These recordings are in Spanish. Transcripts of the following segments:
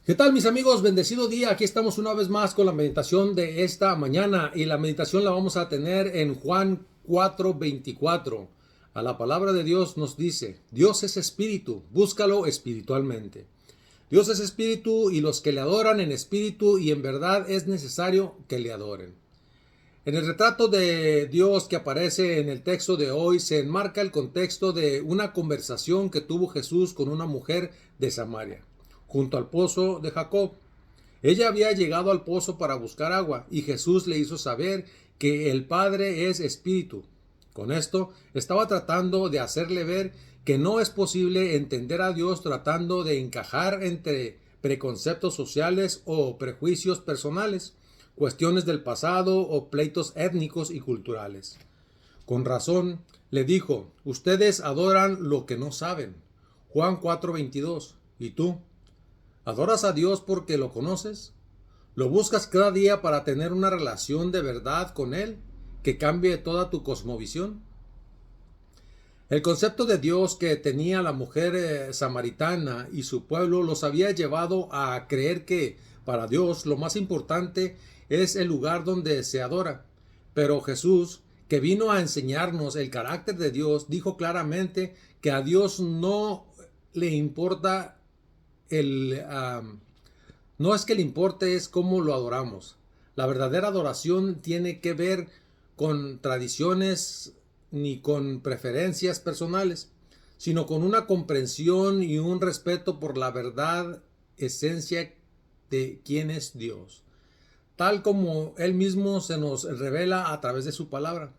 ¿Qué tal, mis amigos? Bendecido día. Aquí estamos una vez más con la meditación de esta mañana y la meditación la vamos a tener en Juan 4:24. A la palabra de Dios nos dice, Dios es espíritu, búscalo espiritualmente. Dios es espíritu y los que le adoran en espíritu y en verdad es necesario que le adoren. En el retrato de Dios que aparece en el texto de hoy se enmarca el contexto de una conversación que tuvo Jesús con una mujer de Samaria, junto al pozo de Jacob. Ella había llegado al pozo para buscar agua y Jesús le hizo saber que el Padre es espíritu. Con esto estaba tratando de hacerle ver que no es posible entender a Dios tratando de encajar entre preconceptos sociales o prejuicios personales, cuestiones del pasado o pleitos étnicos y culturales. Con razón, le dijo, ustedes adoran lo que no saben. Juan 4:22. ¿Y tú? ¿Adoras a Dios porque lo conoces? ¿Lo buscas cada día para tener una relación de verdad con Él que cambie toda tu cosmovisión? El concepto de Dios que tenía la mujer samaritana y su pueblo los había llevado a creer que para Dios lo más importante es el lugar donde se adora. Pero Jesús, que vino a enseñarnos el carácter de Dios, dijo claramente que a Dios no le importa el... no es que le importe, es cómo lo adoramos. La verdadera adoración tiene que ver con tradiciones ni con preferencias personales, sino con una comprensión y un respeto por la verdad, esencia de quién es Dios, tal como Él mismo se nos revela a través de su palabra.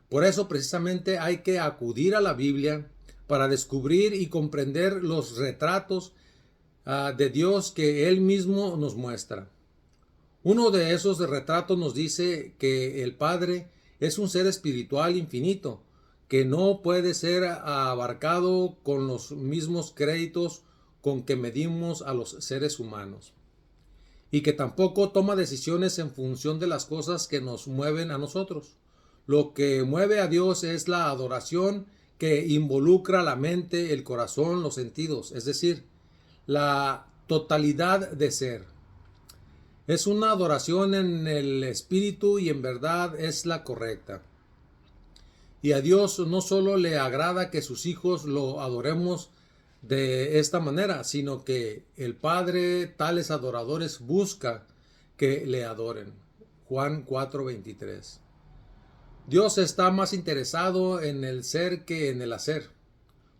Por eso precisamente hay que acudir a la Biblia para descubrir y comprender los retratos de Dios que Él mismo nos muestra. Uno de esos retratos nos dice que el Padre es un ser espiritual infinito, que no puede ser abarcado con los mismos créditos con que medimos a los seres humanos, y que tampoco toma decisiones en función de las cosas que nos mueven a nosotros. Lo que mueve a Dios es la adoración que involucra la mente, el corazón, los sentidos, es decir, la totalidad de ser. Es una adoración en el espíritu y en verdad es la correcta. Y a Dios no solo le agrada que sus hijos lo adoremos de esta manera, sino que el Padre tales adoradores busca que le adoren. Juan 4:23. Dios está más interesado en el ser que en el hacer.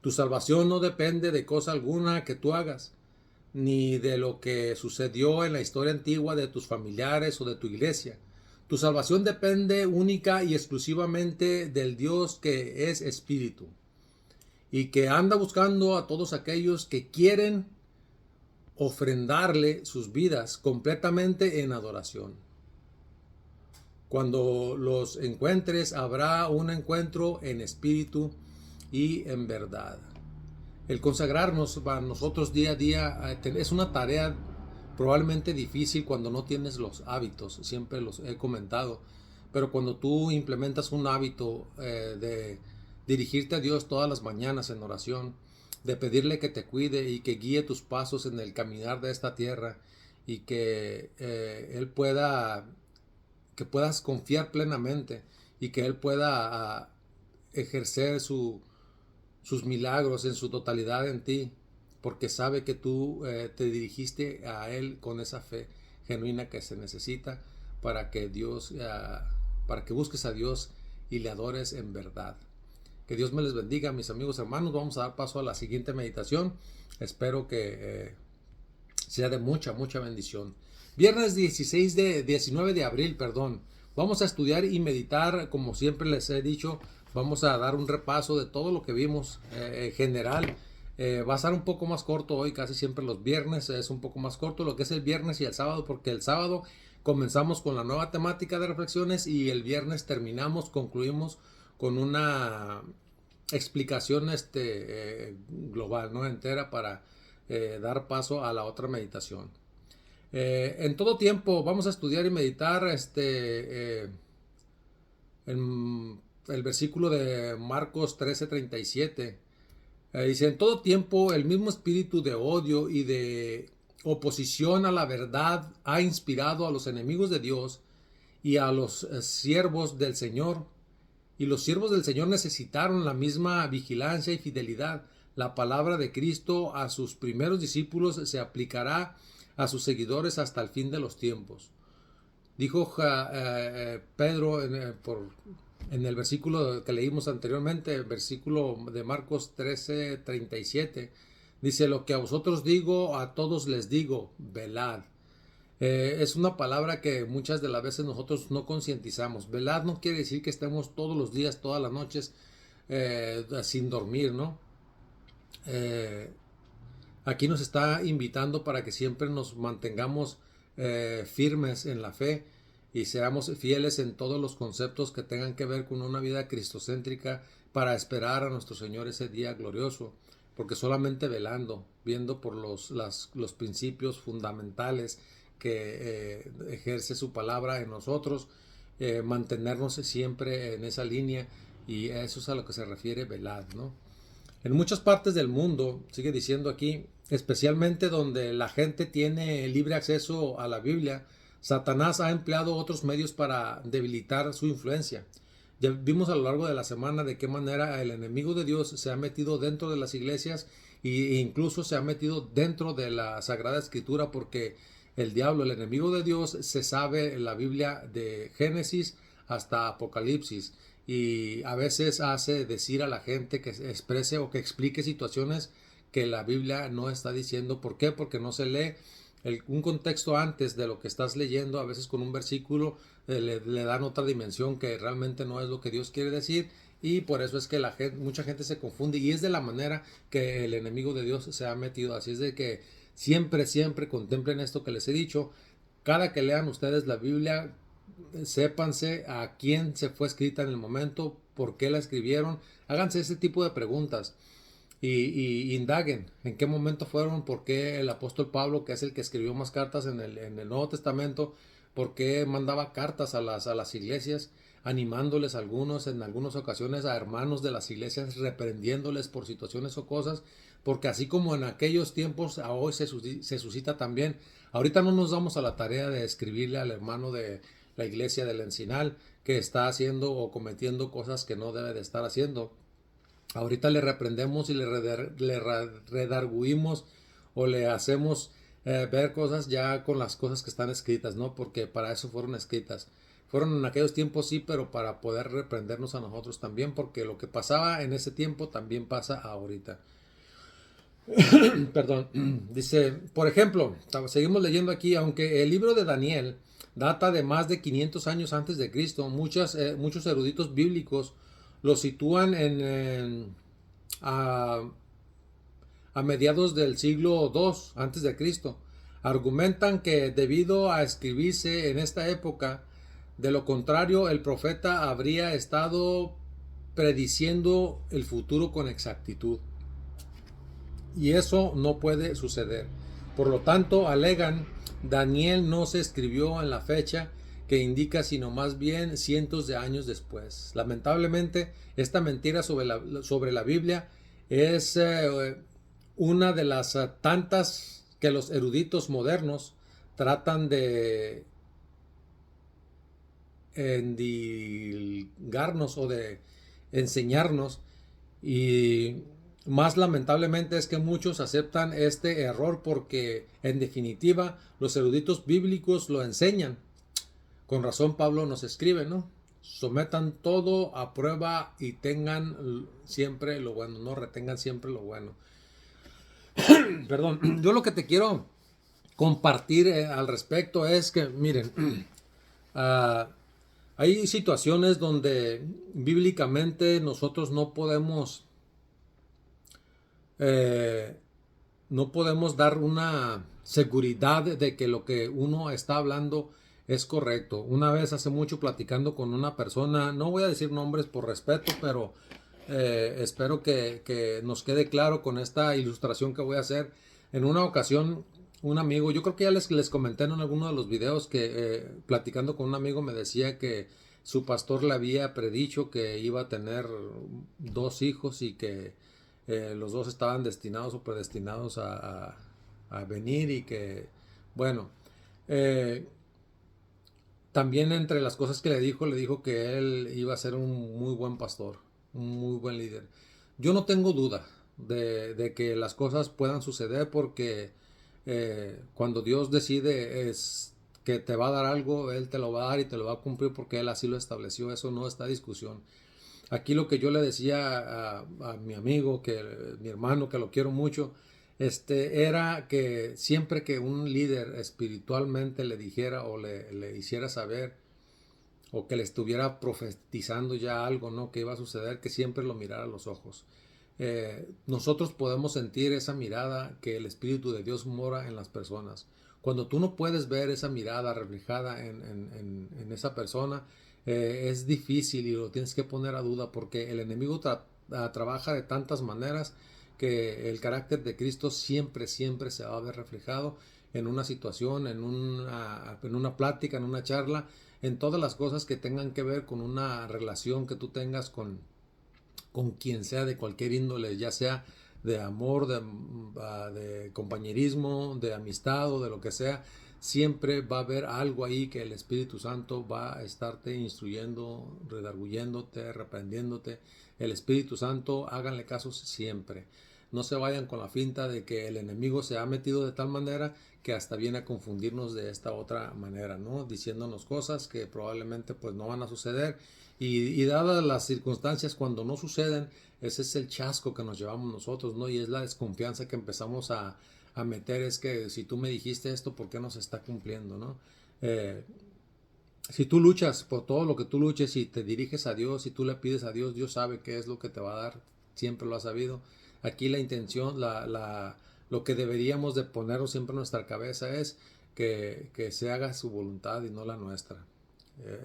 Tu salvación no depende de cosa alguna que tú hagas, ni de lo que sucedió en la historia antigua de tus familiares o de tu iglesia. Tu salvación depende única y exclusivamente del Dios que es espíritu y que anda buscando a todos aquellos que quieren ofrendarle sus vidas completamente en adoración. Cuando los encuentres habrá un encuentro en espíritu y en verdad. El consagrarnos para nosotros día a día es una tarea probablemente difícil cuando no tienes los hábitos, siempre los he comentado, pero cuando tú implementas un hábito de dirigirte a Dios todas las mañanas en oración, de pedirle que te cuide y que guíe tus pasos en el caminar de esta tierra y que Él pueda, que puedas confiar plenamente y que Él pueda ejercer sus milagros en su totalidad en ti, porque sabe que tú te dirigiste a Él con esa fe genuina que se necesita para que Dios, para que busques a Dios y le adores en verdad. Que Dios me les bendiga, mis amigos hermanos. Vamos a dar paso a la siguiente meditación. Espero que sea de mucha, mucha bendición. Viernes 19 de abril, perdón. Vamos a estudiar y meditar, como siempre les he dicho. Vamos a dar un repaso de todo lo que vimos en general. Va a ser un poco más corto hoy, casi siempre los viernes es un poco más corto lo que es el viernes y el sábado, porque el sábado comenzamos con la nueva temática de reflexiones y el viernes concluimos con una explicación global, ¿no? Entera para dar paso a la otra meditación. En todo tiempo vamos a estudiar y meditar el versículo de Marcos 13:37. Dice, en todo tiempo el mismo espíritu de odio y de oposición a la verdad ha inspirado a los enemigos de Dios y a los siervos del Señor. Y los siervos del Señor necesitaron la misma vigilancia y fidelidad. La palabra de Cristo a sus primeros discípulos se aplicará a sus seguidores hasta el fin de los tiempos. Dijo Pedro en el versículo que leímos anteriormente, el versículo de Marcos 13:37, dice: lo que a vosotros digo, a todos les digo, velad. Es una palabra que muchas de las veces nosotros no concientizamos. Velad no quiere decir que estemos todos los días, todas las noches sin dormir, ¿no? Aquí nos está invitando para que siempre nos mantengamos firmes en la fe y seamos fieles en todos los conceptos que tengan que ver con una vida cristocéntrica para esperar a nuestro Señor ese día glorioso, porque solamente velando, viendo por los principios fundamentales que ejerce su palabra en nosotros, mantenernos siempre en esa línea, y eso es a lo que se refiere velad, ¿no? En muchas partes del mundo, sigue diciendo aquí, especialmente donde la gente tiene libre acceso a la Biblia, Satanás ha empleado otros medios para debilitar su influencia. Ya vimos a lo largo de la semana de qué manera el enemigo de Dios se ha metido dentro de las iglesias e incluso se ha metido dentro de la Sagrada Escritura, porque el diablo, el enemigo de Dios, se sabe la Biblia de Génesis hasta Apocalipsis, y a veces hace decir a la gente que exprese o que explique situaciones que la Biblia no está diciendo. ¿Por qué? Porque no se lee un contexto antes de lo que estás leyendo. A veces con un versículo le dan otra dimensión que realmente no es lo que Dios quiere decir, y por eso es que mucha gente se confunde, y es de la manera que el enemigo de Dios se ha metido. Así es de que siempre contemplen esto que les he dicho. Cada que lean ustedes la Biblia, sépanse a quién se fue escrita en el momento, por qué la escribieron, háganse ese tipo de preguntas y indaguen en qué momento fueron, por qué el apóstol Pablo, que es el que escribió más cartas en el Nuevo Testamento, por qué mandaba cartas a las iglesias, animándoles en algunas ocasiones a hermanos de las iglesias, reprendiéndoles por situaciones o cosas, porque así como en aquellos tiempos, a hoy se suscita también. Ahorita no nos damos a la tarea de escribirle al hermano de la iglesia del Encinal que está haciendo o cometiendo cosas que no debe de estar haciendo. Ahorita le reprendemos y le redarguimos o le hacemos ver cosas ya con las cosas que están escritas, ¿no? Porque para eso fueron escritas. Fueron en aquellos tiempos, sí, pero para poder reprendernos a nosotros también, porque lo que pasaba en ese tiempo también pasa ahorita. Perdón. Dice, por ejemplo, seguimos leyendo aquí: aunque el libro de Daniel data de más de 500 años antes de Cristo, muchos eruditos bíblicos lo sitúan a mediados del siglo II antes de Cristo. Argumentan que debido a escribirse en esta época, de lo contrario el profeta habría estado prediciendo el futuro con exactitud, y eso no puede suceder. Por lo tanto, alegan, Daniel no se escribió en la fecha que indica, sino más bien cientos de años después. Lamentablemente, esta mentira sobre la Biblia es una de las tantas que los eruditos modernos tratan de endilgarnos o de enseñarnos, y más lamentablemente es que muchos aceptan este error porque en definitiva los eruditos bíblicos lo enseñan. Con razón Pablo nos escribe, ¿no? Sometan todo a prueba y tengan siempre lo bueno, no retengan siempre lo bueno. Perdón, yo lo que te quiero compartir al respecto es que, miren, hay situaciones donde bíblicamente nosotros no podemos dar una seguridad de que lo que uno está hablando es correcto. Una vez hace mucho, platicando con una persona, no voy a decir nombres por respeto, pero espero que nos quede claro con esta ilustración que voy a hacer. En una ocasión, un amigo, yo creo que ya les comenté en alguno de los videos que platicando con un amigo me decía que su pastor le había predicho que iba a tener 2 hijos y que los 2 estaban destinados o predestinados a a venir y que, bueno, eh, también entre las cosas que le dijo que él iba a ser un muy buen pastor, un muy buen líder. Yo no tengo duda de que las cosas puedan suceder porque cuando Dios decide es que te va a dar algo, Él te lo va a dar y te lo va a cumplir porque Él así lo estableció. Eso no está en discusión. Aquí lo que yo le decía a mi amigo, mi hermano, que lo quiero mucho, era que siempre que un líder espiritualmente le dijera o le hiciera saber o que le estuviera profetizando ya algo, ¿no? Que iba a suceder, que siempre lo mirara a los ojos. Nosotros podemos sentir esa mirada que el Espíritu de Dios mora en las personas. Cuando tú no puedes ver esa mirada reflejada en esa persona, es difícil y lo tienes que poner a duda porque el enemigo trabaja de tantas maneras que el carácter de Cristo siempre, siempre se va a ver reflejado en una situación, en una plática, en una charla, en todas las cosas que tengan que ver con una relación que tú tengas con quien sea de cualquier índole, ya sea de amor, de compañerismo, de amistad o de lo que sea, siempre va a haber algo ahí que el Espíritu Santo va a estarte instruyendo, redarguyéndote, reprendiéndote. El Espíritu Santo, háganle caso siempre. No se vayan con la finta de que el enemigo se ha metido de tal manera que hasta viene a confundirnos de esta otra manera, ¿no? Diciéndonos cosas que probablemente pues no van a suceder y dadas las circunstancias cuando no suceden, ese es el chasco que nos llevamos nosotros, ¿no? Y es la desconfianza que empezamos a meter, es que si tú me dijiste esto, ¿por qué no se está cumpliendo, no? Si tú luchas por todo lo que tú luches y te diriges a Dios y tú le pides a Dios, Dios sabe qué es lo que te va a dar, siempre lo ha sabido. Aquí la intención, lo que deberíamos de ponernos siempre en nuestra cabeza es que se haga su voluntad y no la nuestra.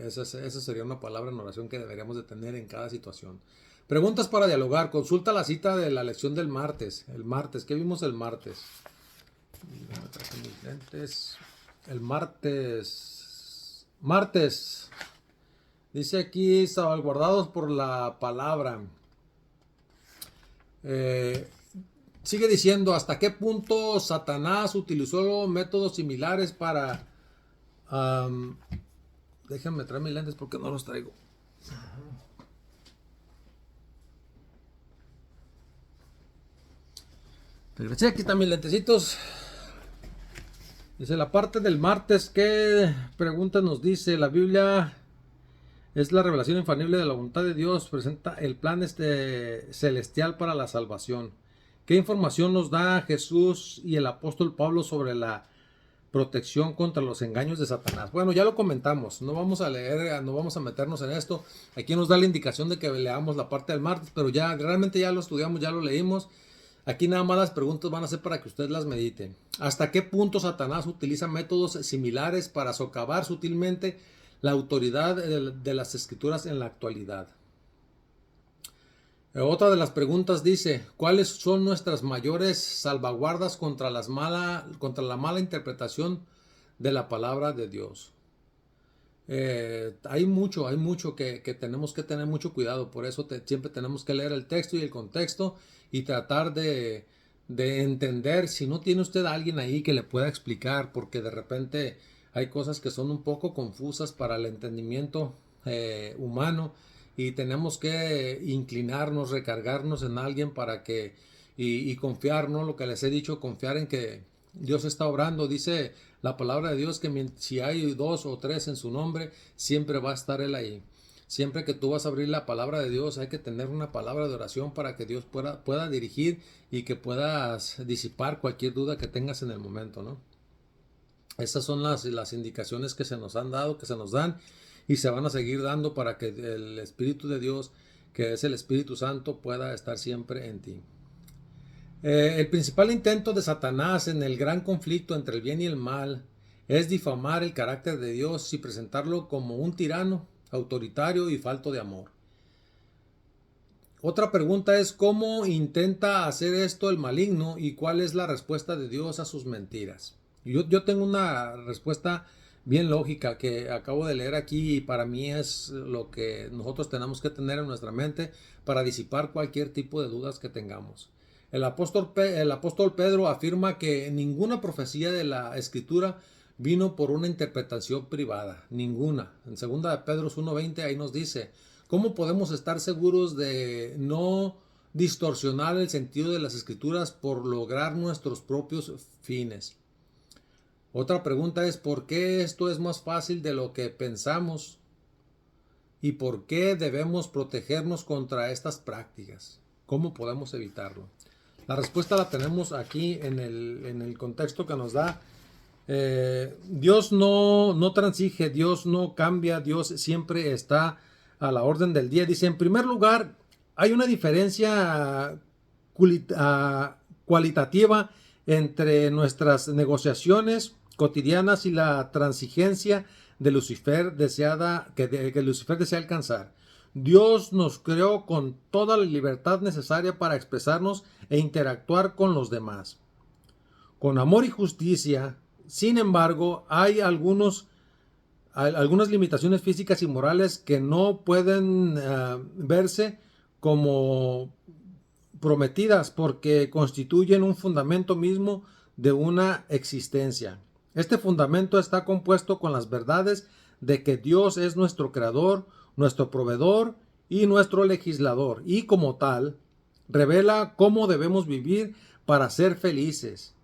Esa sería una palabra en oración que deberíamos de tener en cada situación. Preguntas para dialogar. Consulta la cita de la lección del martes. El martes, ¿qué vimos el martes? Me traje mis lentes. El martes. Dice aquí, salvaguardados por la palabra. Sigue diciendo, ¿hasta qué punto Satanás utilizó métodos similares para... déjenme traer mis lentes porque no los traigo. Regresé, aquí están mis lentecitos. Dice la parte del martes, ¿qué pregunta nos dice? La Biblia es la revelación infalible de la voluntad de Dios, presenta el plan celestial para la salvación. ¿Qué información nos da Jesús y el apóstol Pablo sobre la protección contra los engaños de Satanás? Bueno, ya lo comentamos, no vamos a leer, no vamos a meternos en esto. Aquí nos da la indicación de que leamos la parte del martes, pero ya realmente ya lo estudiamos, ya lo leímos. Aquí nada más las preguntas van a ser para que ustedes las mediten. ¿Hasta qué punto Satanás utiliza métodos similares para socavar sutilmente la autoridad de las escrituras en la actualidad? Otra de las preguntas dice, ¿cuáles son nuestras mayores salvaguardas contra la mala interpretación de la palabra de Dios? Hay mucho que tenemos que tener mucho cuidado, por eso siempre tenemos que leer el texto y el contexto y tratar de entender. Si no tiene usted a alguien ahí que le pueda explicar, porque de repente hay cosas que son un poco confusas para el entendimiento humano y tenemos que inclinarnos, recargarnos en alguien para que y confiar, ¿no? Lo que les he dicho, confiar en que Dios está obrando. Dice la palabra de Dios que si hay 2 o 3 en su nombre, siempre va a estar Él ahí. Siempre que tú vas a abrir la palabra de Dios, hay que tener una palabra de oración para que Dios pueda dirigir y que puedas disipar cualquier duda que tengas en el momento, ¿no? Estas son las indicaciones que se nos han dado, que se nos dan y se van a seguir dando para que el Espíritu de Dios, que es el Espíritu Santo, pueda estar siempre en ti. El principal intento de Satanás en el gran conflicto entre el bien y el mal es difamar el carácter de Dios y presentarlo como un tirano, autoritario y falto de amor. Otra pregunta es ¿cómo intenta hacer esto el maligno y cuál es la respuesta de Dios a sus mentiras? Yo tengo una respuesta bien lógica que acabo de leer aquí y para mí es lo que nosotros tenemos que tener en nuestra mente para disipar cualquier tipo de dudas que tengamos. El apóstol Pedro afirma que ninguna profecía de la Escritura vino por una interpretación privada, ninguna. En 2 de Pedro 1:20 ahí nos dice, ¿cómo podemos estar seguros de no distorsionar el sentido de las Escrituras por lograr nuestros propios fines? Otra pregunta es, ¿por qué esto es más fácil de lo que pensamos? ¿Y por qué debemos protegernos contra estas prácticas? ¿Cómo podemos evitarlo? La respuesta la tenemos aquí en el contexto que nos da. Dios no transige, Dios no cambia, Dios siempre está a la orden del día. Dice, en primer lugar, hay una diferencia cualitativa entre nuestras negociaciones cotidianas y la transigencia de Lucifer que Lucifer desea alcanzar. Dios nos creó con toda la libertad necesaria para expresarnos e interactuar con los demás, con amor y justicia. Sin embargo, hay algunas limitaciones físicas y morales que no pueden verse como prometidas porque constituyen un fundamento mismo de una existencia. Este fundamento está compuesto con las verdades de que Dios es nuestro creador, nuestro proveedor y nuestro legislador, y como tal, revela cómo debemos vivir para ser felices.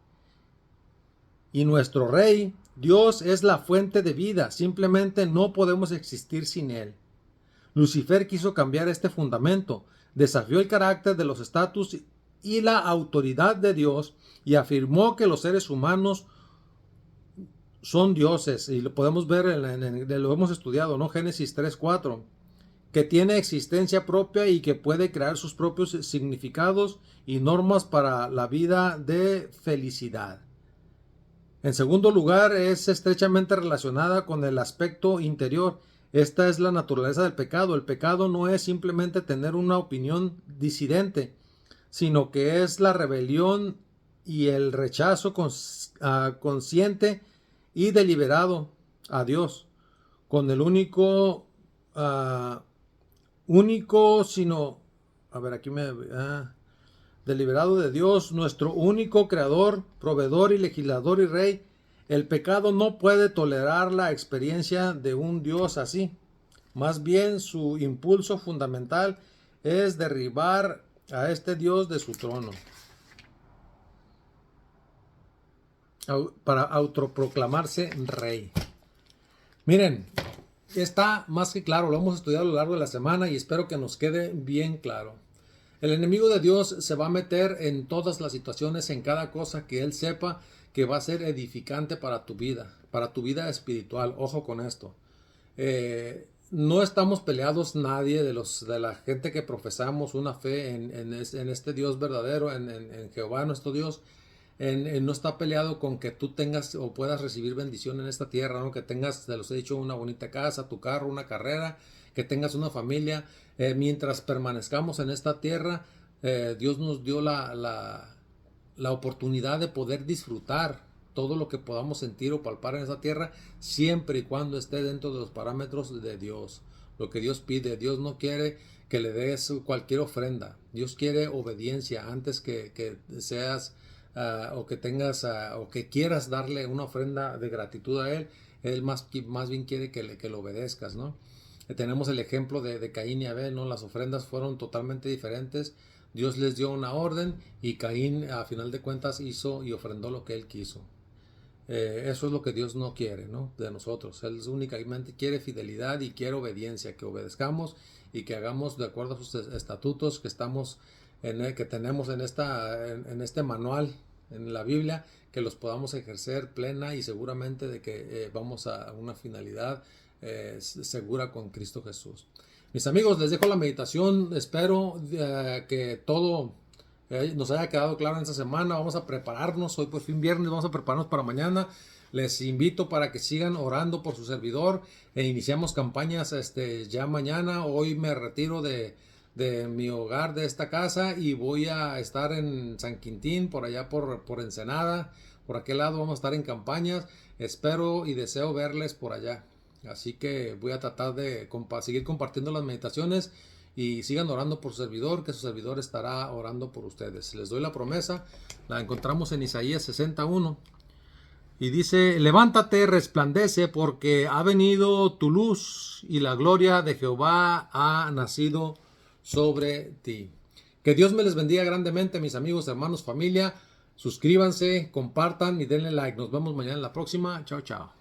Y nuestro Rey, Dios, es la fuente de vida, simplemente no podemos existir sin Él. Lucifer quiso cambiar este fundamento, desafió el carácter de los estatus y la autoridad de Dios y afirmó que los seres humanos son dioses, y lo podemos ver, lo hemos estudiado, ¿no? Génesis 3:4, que tiene existencia propia y que puede crear sus propios significados y normas para la vida de felicidad. En segundo lugar, es estrechamente relacionada con el aspecto interior. Esta es la naturaleza del pecado. El pecado no es simplemente tener una opinión disidente, sino que es la rebelión y el rechazo consciente y deliberado a Dios, con el deliberado de Dios, nuestro único creador, proveedor y legislador y rey. El pecado no puede tolerar la experiencia de un Dios así. Más bien, su impulso fundamental es derribar a este Dios de su trono para autoproclamarse rey. Miren, está más que claro, lo hemos estudiado a lo largo de la semana y espero que nos quede bien claro. El enemigo de Dios se va a meter en todas las situaciones, en cada cosa que él sepa que va a ser edificante para tu vida espiritual. Ojo con esto. No estamos peleados nadie de la gente que profesamos una fe en este Dios verdadero, en Jehová nuestro Dios. No está peleado con que tú tengas o puedas recibir bendición en esta tierra, ¿no? Que tengas, te los he dicho, una bonita casa, tu carro, una carrera, que tengas una familia. Mientras permanezcamos en esta tierra, Dios nos dio la oportunidad de poder disfrutar todo lo que podamos sentir o palpar en esa tierra, siempre y cuando esté dentro de los parámetros de Dios. Lo que Dios pide, Dios no quiere que le des cualquier ofrenda. Dios quiere obediencia antes que seas o que tengas o que quieras darle una ofrenda de gratitud a Él. Él más bien quiere que lo obedezcas, ¿no? Tenemos el ejemplo de Caín y Abel, ¿no? Las ofrendas fueron totalmente diferentes. Dios les dio una orden y Caín a final de cuentas hizo y ofrendó lo que él quiso. Eso es lo que Dios no quiere, ¿no? De nosotros. Él únicamente quiere fidelidad y quiere obediencia, que obedezcamos y que hagamos de acuerdo a sus estatutos que que tenemos en este manual, en la Biblia, que los podamos ejercer plena y seguramente de que vamos a una finalidad segura con Cristo Jesús. Mis amigos, les dejo la meditación. Espero que todo nos haya quedado claro en esta semana. Vamos a prepararnos, hoy por fin viernes, vamos a prepararnos para mañana. Les invito para que sigan orando por su servidor iniciamos campañas ya mañana. Hoy me retiro de mi hogar, de esta casa, y voy a estar en San Quintín, por allá por Ensenada, por aquel lado vamos a estar en campañas. Espero y deseo verles por allá. Así que voy a tratar de seguir compartiendo las meditaciones y sigan orando por su servidor, que su servidor estará orando por ustedes. Les doy la promesa, la encontramos en Isaías 61 y dice: levántate, resplandece, porque ha venido tu luz y la gloria de Jehová ha nacido sobre ti. Que Dios me les bendiga grandemente, mis amigos, hermanos, familia. Suscríbanse, compartan y denle like. Nos vemos mañana en la próxima. Chao, chao.